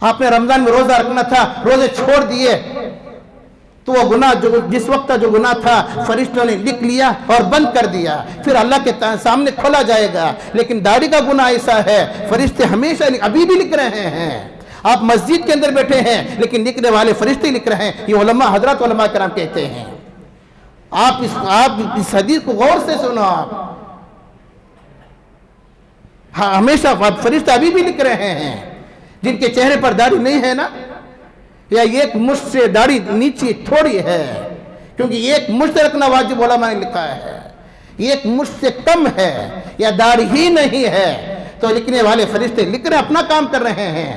آپ نے رمضان میں روزہ رکھنا تھا، روزے چھوڑ دیے، تو وہ گناہ جس وقت جو گناہ تھا فرشتوں نے لکھ لیا اور بند کر دیا، پھر اللہ کے سامنے کھولا جائے گا۔ لیکن داڑھی کا گناہ ایسا ہے، فرشتے ہمیشہ ابھی بھی لکھ رہے ہیں۔ آپ مسجد کے اندر بیٹھے ہیں لیکن لکھنے والے فرشتے لکھ رہے ہیں، یہ علماء حضرات علماء کرام کہتے ہیں۔ آپ اس حدیث کو غور سے سنو، آپ ہمیشہ فرشتے ابھی بھی لکھ رہے ہیں۔ جن کے چہرے پر داڑھی نہیں ہے نا، یا ایک مشت سے داڑھی نیچے تھوڑی ہے، کیونکہ ایک مشت رکھنا واجب علماء نے لکھا ہے، ایک مشت سے کم ہے یا داڑھی ہی نہیں ہے، تو لکھنے والے فرشتے لکھ رہے، اپنا کام کر رہے ہیں۔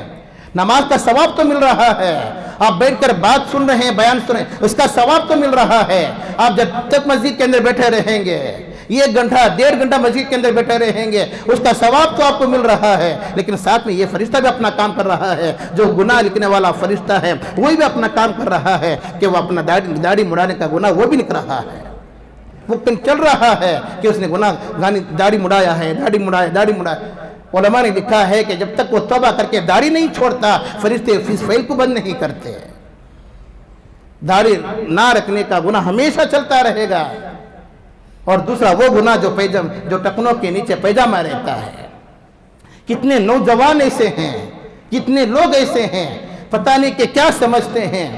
نماز کا ثواب تو مل رہا ہے، آپ بیٹھ کر بات سن رہے ہیں، بیان سن رہے ہیں، اس کا ثواب تو مل رہا ہے۔ آپ جب تک مسجد کے اندر بیٹھے رہیں گے، 1 گھنٹہ 1.5 گھنٹہ مسجد کے اندر بیٹھے رہیں گے، اس کا ثواب تو آپ کو مل رہا ہے، لیکن ساتھ میں یہ فرشتہ بھی اپنا کام کر رہا ہے۔ جو گناہ لکھنے والا فرشتہ ہے وہی بھی اپنا کام کر رہا ہے کہ وہ اپنا داڑھی مڑانے کا گناہ وہ بھی لکھ رہا ہے، وہ چل رہا ہے کہ اس نے گناہ داڑھی مڑایا ہے، داڑھی مڑایا۔ علماء نے لکھا ہے کہ جب تک وہ توبہ کر کے داڑھی نہیں چھوڑتا، فرشتے اس فعل کو بند نہیں کرتے۔ داڑھی نہ رکھنے کا گناہ ہمیشہ چلتا رہے گا۔ اور دوسرا وہ گناہ جو ٹکنوں کے نیچے پیجامہ رہتا ہے۔ کتنے نوجوان ایسے ہیں، کتنے لوگ ایسے ہیں، پتہ نہیں کہ کیا سمجھتے ہیں،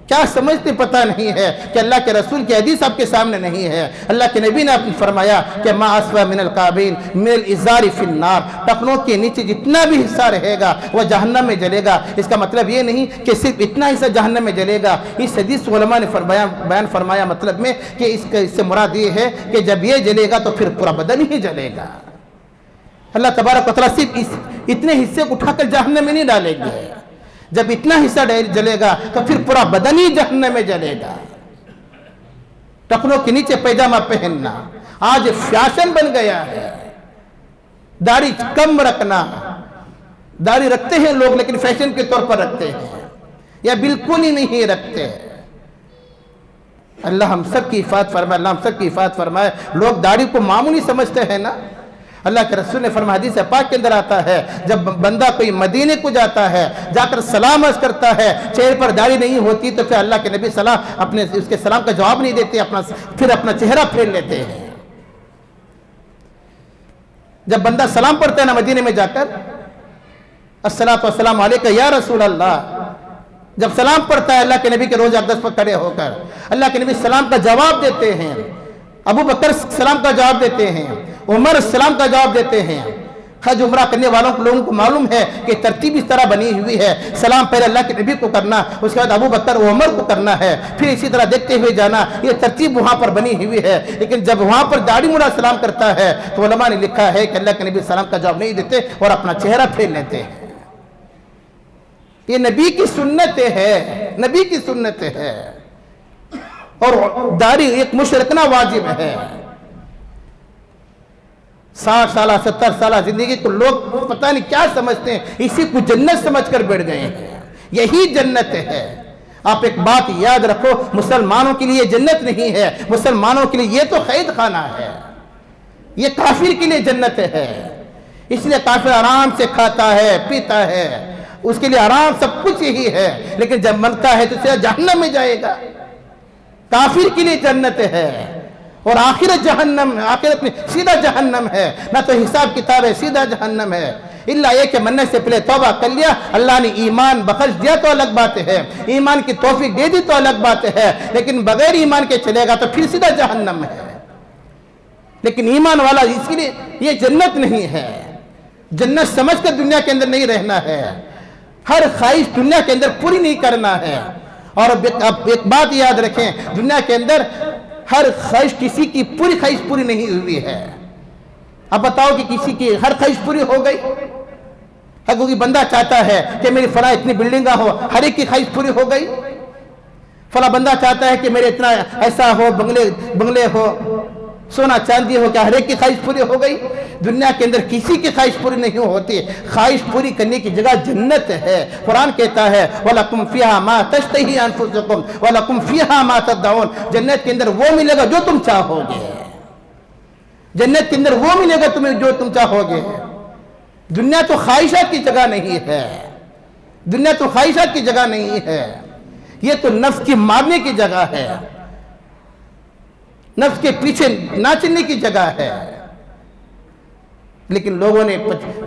کیا سمجھتے پتہ نہیں ہے کہ اللہ کے رسول کی حدیث آپ کے سامنے نہیں ہے۔ اللہ کے نبی نے فرمایا کہ ما اسفل من القعبین من الازار فی النار، ٹخنوں کے نیچے جتنا بھی حصہ رہے گا وہ جہنم میں جلے گا۔ اس کا مطلب یہ نہیں کہ صرف اتنا حصہ جہنم میں جلے گا۔ اس حدیث علماء نے بیان فرمایا مطلب میں کہ اس سے مراد یہ ہے کہ جب یہ جلے گا تو پھر پورا بدن ہی جلے گا۔ اللہ تبارک و تعالیٰ صرف اتنے حصے کو اٹھا کر جہنم میں نہیں ڈالیں گے، جب اتنا حصہ جلے گا تو پھر پورا بدن ہی جہنم میں جلے گا۔ ٹخنوں کے نیچے پیجامہ پہننا آج فیشن بن گیا ہے۔ داڑھی کم رکھنا، داڑھی رکھتے ہیں لوگ لیکن فیشن کے طور پر رکھتے ہیں یا بالکل ہی نہیں رکھتے۔ اللہ ہم سب کی حفاظت فرمائے، اللہ ہم سب کی حفاظت فرمائے۔ لوگ داڑھی کو معمولی سمجھتے ہیں نا۔ اللہ کے رسول نے فرمایا، حدیث پاک کے اندر آتا ہے، جب بندہ کوئی مدینے کو جاتا ہے، جا کر سلام عرض کرتا ہے، چہرے پر داڑھی نہیں ہوتی تو پھر اللہ کے نبی اس کے سلام کا جواب نہیں دیتے، پھر اپنا چہرہ پھیر لیتے ہیں۔ جب بندہ سلام پڑھتا ہے نا مدینے میں جا کر، الصلاۃ والسلام علیک یا رسول اللہ، جب سلام پڑھتا ہے اللہ کے نبی کے روضہ اقدس پر کھڑے ہو کر، اللہ کے نبی سلام کا جواب دیتے ہیں، ابو بکر سلام کا جواب دیتے ہیں، عمر سلام کا جواب دیتے ہیں۔ حج عمرہ کرنے والوں لوگوں کو معلوم ہے کہ ترتیب اس طرح بنی ہوئی ہے، سلام پہلے اللہ کے نبی کو کرنا، اس کے بعد ابو بکر و عمر کو کرنا ہے، پھر اسی طرح دیکھتے ہوئے جانا، یہ ترتیب وہاں پر بنی ہوئی ہے۔ لیکن جب وہاں پر داڑھی مڑا سلام کرتا ہے تو علماء نے لکھا ہے کہ اللہ کے نبی سلام کا جواب نہیں دیتے اور اپنا چہرہ پھیر لیتے ہیں۔ یہ نبی کی سنت ہے، نبی کی سنت ہے، اور داڑھی ایک مشت رکھنا واجب ہے۔ 60 سالہ 70 سالہ زندگی کو لوگ پتہ نہیں کیا سمجھتے ہیں، اسی کو جنت سمجھ کر بیٹھ گئے ہیں۔ یہی جنت ہے۔ آپ ایک بات یاد رکھو، مسلمانوں کے لیے جنت نہیں ہے، مسلمانوں کے لیے یہ تو قید خانہ ہے، یہ کافر کے لیے جنت ہے۔ اس لیے کافر آرام سے کھاتا ہے پیتا ہے، اس کے لیے آرام سب کچھ یہی ہے، لیکن جب مرتا ہے تو سیدھا جہنم میں جائے گا۔ کافر کے لیے جنت ہے اور آخرت جہنم، آخرت میں سیدھا جہنم ہے، نہ تو حساب کتاب ہے، سیدھا جہنم ہے۔ اللہ یہ کہ مرنے سے پہلے توبہ کر لیا، اللہ نے ایمان بخش دیا تو الگ بات ہے، ایمان کی توفیق دے دی تو الگ بات ہے، لیکن بغیر ایمان کے چلے گا تو پھر سیدھا جہنم ہے۔ لیکن ایمان والا اس کے لیے یہ جنت نہیں ہے، جنت سمجھ کر دنیا کے اندر نہیں رہنا ہے، ہر خواہش دنیا کے اندر پوری نہیں کرنا ہے۔ اور اب ایک بات یاد رکھیں، دنیا کے اندر ہر خواہش کسی کی پوری خواہش پوری نہیں ہوئی ہے۔ اب بتاؤ کہ کسی کی ہر خواہش پوری ہو گئی؟ کوئی بندہ چاہتا ہے کہ میری فلاں اتنی بلڈنگاں ہو، ہر ایک کی خواہش پوری ہو گئی؟ فلاں بندہ چاہتا ہے کہ میرے اتنا ایسا ہو، بنگلے ہو، سونا چاندی ہو، کیا ہر ایک کی خواہش پوری ہو گئی؟ دنیا کے اندر کسی کی خواہش پوری نہیں ہوتی، خواہش پوری کرنے کی جگہ جنت ہے۔ قرآن کہتا ہے وَلَكُمْ فِيهَا مَا تَشْتَهِي أَنفُسُكُمْ وَلَكُمْ فِيهَا مَا تَدَّعُونَ۔ جنت کے اندر وہ ملے گا جو تم چاہو گے، جنت کے اندر وہ ملے گا تمہیں جو تم چاہو گے۔ دنیا تو خواہشات کی جگہ نہیں ہے، دنیا تو خواہشات کی جگہ نہیں ہے، یہ تو نفس کی مارنے کی جگہ ہے، نفس کے پیچھے ناچنے کی جگہ ہے۔ لیکن لوگوں نے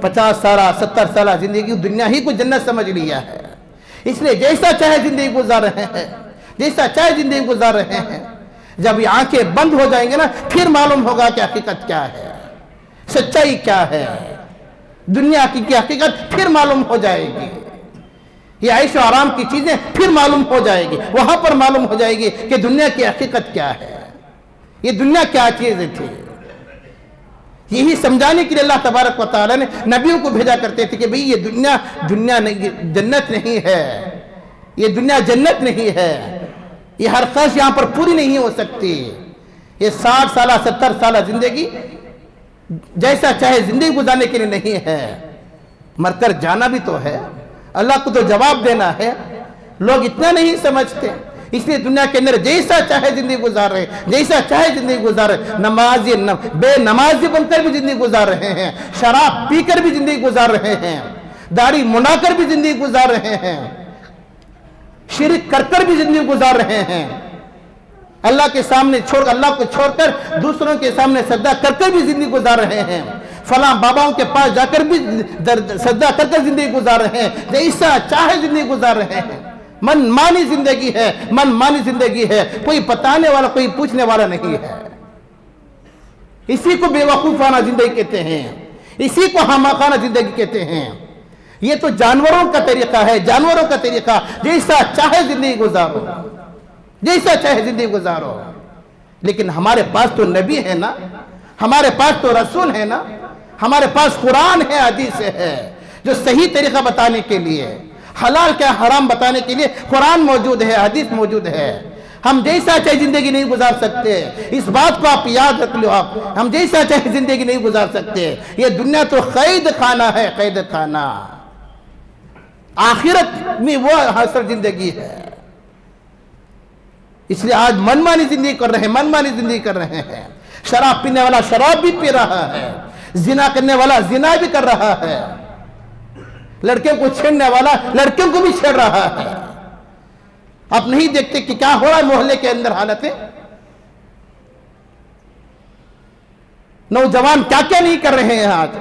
50 سالہ 70 سالہ زندگی دنیا ہی کو جنت سمجھ لیا ہے، اس لیے جیسا چاہے زندگی گزار رہے ہیں، جیسا چاہے زندگی گزار رہے ہیں۔ جب یہ آنکھیں بند ہو جائیں گے نا، پھر معلوم ہوگا کہ حقیقت کیا ہے، سچائی کیا ہے، دنیا کی حقیقت پھر معلوم ہو جائے گی۔ یہ عیش و آرام کی چیزیں پھر معلوم ہو جائے گی، وہاں پر معلوم ہو جائے گی کہ دنیا کی حقیقت کیا ہے، یہ دنیا کیا چیز تھی۔ یہی سمجھانے کے لیے اللہ تبارک و تعالیٰ نے نبیوں کو بھیجا کرتے تھے کہ بھئی یہ دنیا نہیں، جنت نہیں ہے، یہ دنیا جنت نہیں ہے، یہ ہر خواہش یہاں پر پوری نہیں ہو سکتی۔ یہ 60 سالہ 70 سالہ زندگی جیسا چاہے زندگی گزارنے کے لیے نہیں ہے، مر کر جانا بھی تو ہے، اللہ کو تو جواب دینا ہے۔ لوگ اتنا نہیں سمجھتے، اس لیے دنیا کے اندر جیسا چاہے زندگی گزار رہے، جیسا چاہے زندگی گزار رہے، نمازی بے نمازی بن کر بھی زندگی گزار رہے ہیں، شراب پی کر بھی زندگی گزار رہے ہیں، داڑھی منڈا کر بھی زندگی گزار رہے ہیں، شرک کر کر بھی زندگی گزار رہے ہیں، اللہ کے سامنے اللہ کو چھوڑ کر دوسروں کے سامنے سجدہ کر کر بھی زندگی گزار رہے ہیں، فلاں باباؤں کے پاس جا کر بھی سجدہ کر کر زندگی گزار رہے ہیں، جیسا چاہے زندگی گزار رہے ہیں۔ من مانی زندگی ہے، من مانی زندگی ہے، کوئی بتانے والا کوئی پوچھنے والا نہیں ہے۔ اسی کو بے وقوفانہ زندگی کہتے ہیں، اسی کو حماقانہ زندگی کہتے ہیں۔ یہ تو جانوروں کا طریقہ ہے، جانوروں کا طریقہ، جیسا چاہے زندگی گزارو، جیسا چاہے زندگی گزارو۔ لیکن ہمارے پاس تو نبی ہے نا، ہمارے پاس تو رسول ہے نا، ہمارے پاس قرآن ہے، حدیث ہے، جو صحیح طریقہ بتانے کے لیے، حلال کیا حرام بتانے کے لیے قرآن موجود ہے، حدیث موجود ہے۔ ہم جیسا چاہے زندگی نہیں گزار سکتے، اس بات کو آپ یاد رکھ لو، ہم جیسا چاہے زندگی نہیں گزار سکتے۔ یہ دنیا تو قید خانہ ہے، قید خانہ۔ آخرت میں وہ حاصل زندگی ہے۔ اس لیے آج من مانی زندگی کر رہے ہیں، من مانی زندگی کر رہے ہیں۔ شراب پینے والا شراب بھی پی رہا ہے، زنا کرنے والا زنا بھی کر رہا ہے، لڑکیوں کو چھیڑنے والا لڑکیوں کو بھی چھیڑ رہا ہے۔ آپ نہیں دیکھتے کہ کیا ہو رہا ہے محلے کے اندر حالتیں؟ نوجوان کیا کیا نہیں کر رہے ہیں آج۔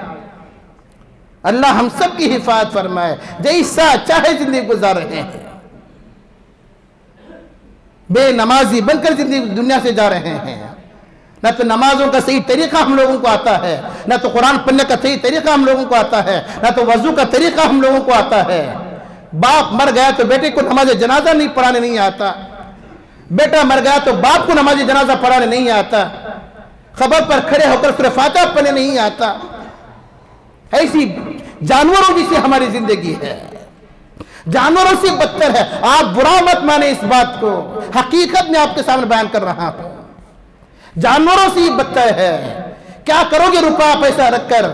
اللہ ہم سب کی حفاظت فرمائے، جیسا چاہے زندگی گزار رہے ہیں، بے نمازی بن کر زندگی دنیا سے جا رہے ہیں۔ نہ تو نمازوں کا صحیح طریقہ ہم لوگوں کو آتا ہے، نہ تو قرآن پڑھنے کا صحیح طریقہ ہم لوگوں کو آتا ہے، نہ تو وضو کا طریقہ ہم لوگوں کو آتا ہے۔ باپ مر گیا تو بیٹے کو نماز جنازہ نہیں پڑھانے نہیں آتا، بیٹا مر گیا تو باپ کو نماز جنازہ پڑھانے نہیں آتا، خبر پر کھڑے ہو کر سورہ فاتحہ پڑھنے نہیں آتا۔ ایسی جانوروں جیسی ہماری زندگی ہے، جانوروں سے بدتر ہے۔ آپ برا مت مانے اس بات کو، حقیقت میں آپ کے سامنے بیان کر رہا ہوں، جانوروں سے ہی بدتر ہے۔ کیا کرو گے روپیہ پیسہ رکھ کر؟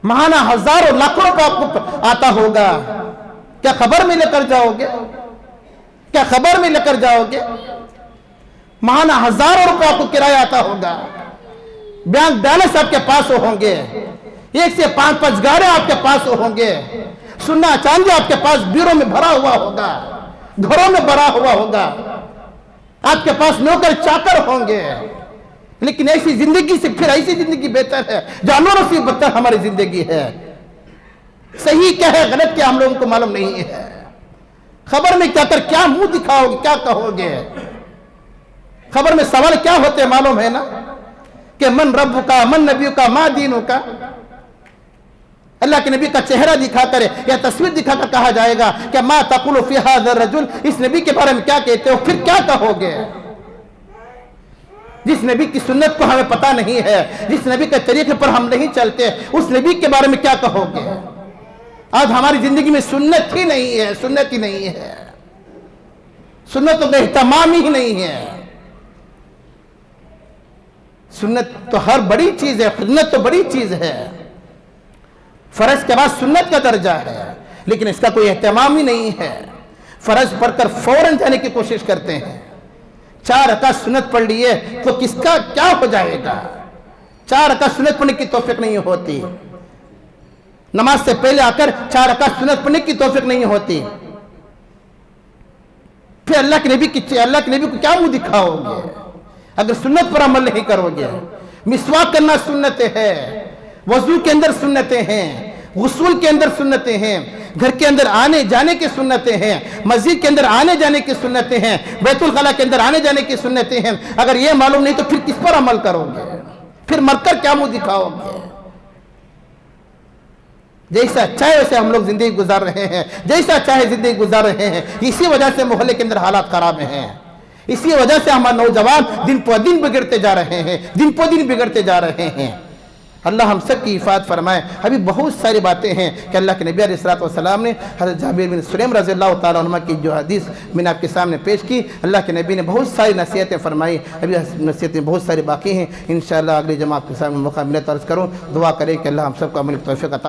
ماہانہ ہزاروں لاکھوں روپیہ آپ کو آتا ہوگا، کیا خبر میں لے کر جاؤ گے؟ کیا خبر میں لے کر جاؤ گے؟ ماہانہ ہزاروں روپیہ آپ کو کرایہ آتا ہوگا، بینک بیلنس آپ کے پاس ہوں گے، 1 سے 5 گاڑیاں آپ کے پاس ہوں گے، سونا چاندی آپ کے پاس بیروں میں بھرا ہوا ہوگا، گھروں میں بھرا ہوا ہوگا، آپ کے پاس نوکر چاکر ہوں گے، لیکن ایسی زندگی سے پھر ایسی زندگی بہتر ہے، جانوروں سے بدتر ہماری زندگی ہے۔ صحیح کیا ہے غلط کیا ہم لوگوں کو معلوم نہیں ہے، خبر میں کیا کر کیا منہ دکھاؤ گے، کیا کہو گے؟ خبر میں سوال کیا ہوتے معلوم ہے نا، کہ من رب کا، من نبی کا، ما دینوں کا۔ اللہ کے نبی کا چہرہ دکھا کر یا تصویر دکھا کر کہا جائے گا کہ ما تقول فی ھذا الرجل، اس نبی کے بارے میں کیا کہتے ہو، پھر کیا کہو گے؟ جس نبی کی سنت کو ہمیں پتہ نہیں ہے، جس نبی کے طریقے پر ہم نہیں چلتے، اس نبی کے بارے میں کیا کہو گے؟ آج ہماری زندگی میں سنت ہی نہیں ہے، سنت ہی نہیں ہے، سنتوں کا اہتمام ہی نہیں ہے۔ سنت تو ہر بڑی چیز ہے، سنت تو بڑی چیز ہے، فرض کے بعد سنت کا درجہ ہے، لیکن اس کا کوئی اہتمام ہی نہیں ہے۔ فرض پڑھ کر فوراً جانے کی کوشش کرتے ہیں، 4 رکعت سنت پڑھ لیے تو کس کا کیا ہو جائے گا؟ 4 رکعت سنت پڑھنے کی توفیق نہیں ہوتی، نماز سے پہلے آ کر 4 رکعت سنت پڑھنے کی توفیق نہیں ہوتی، پھر اللہ کے نبی کو کیا منہ دکھاؤ گے اگر سنت پر عمل نہیں کرو گے؟ مسواک کرنا سنت ہے، وضو کے اندر سنتیں ہیں، غسل کے اندر سنتیں ہیں، گھر کے اندر آنے جانے کی سنتیں ہیں، مسجد کے اندر آنے جانے کی سنتیں ہیں، بیت الخلا کے اندر آنے جانے کی سنتیں ہیں۔ اگر یہ معلوم نہیں تو پھر کس پر عمل کرو گے؟ پھر مر کر کیا منہ دکھاؤ گے؟ جیسا چاہے ویسے ہم لوگ زندگی گزار رہے ہیں، جیسا چاہے زندگی گزار رہے ہیں، اسی وجہ سے محلے کے اندر حالات خراب ہیں، اسی وجہ سے ہمارے نوجوان دن پہ دن بگڑتے جا رہے ہیں، دن پہ دن بگڑتے جا رہے ہیں۔ اللہ ہم سب کی حفاظت فرمائے۔ ابھی بہت ساری باتیں ہیں کہ اللہ کے نبی علیہ السلام نے حضرت جابر بن سلیم رضی اللہ تعالیٰ عنہ کی جو حدیث میں نے آپ کے سامنے پیش کی، اللہ کے نبی نے بہت ساری نصیحتیں فرمائی، ابھی نصیحتیں بہت ساری باقی ہیں، انشاءاللہ اگلی جماعت کے سامنے موقع ملے تو عرض کروں، دعا کریں کہ اللہ ہم سب کو عمل کی توفیق عطا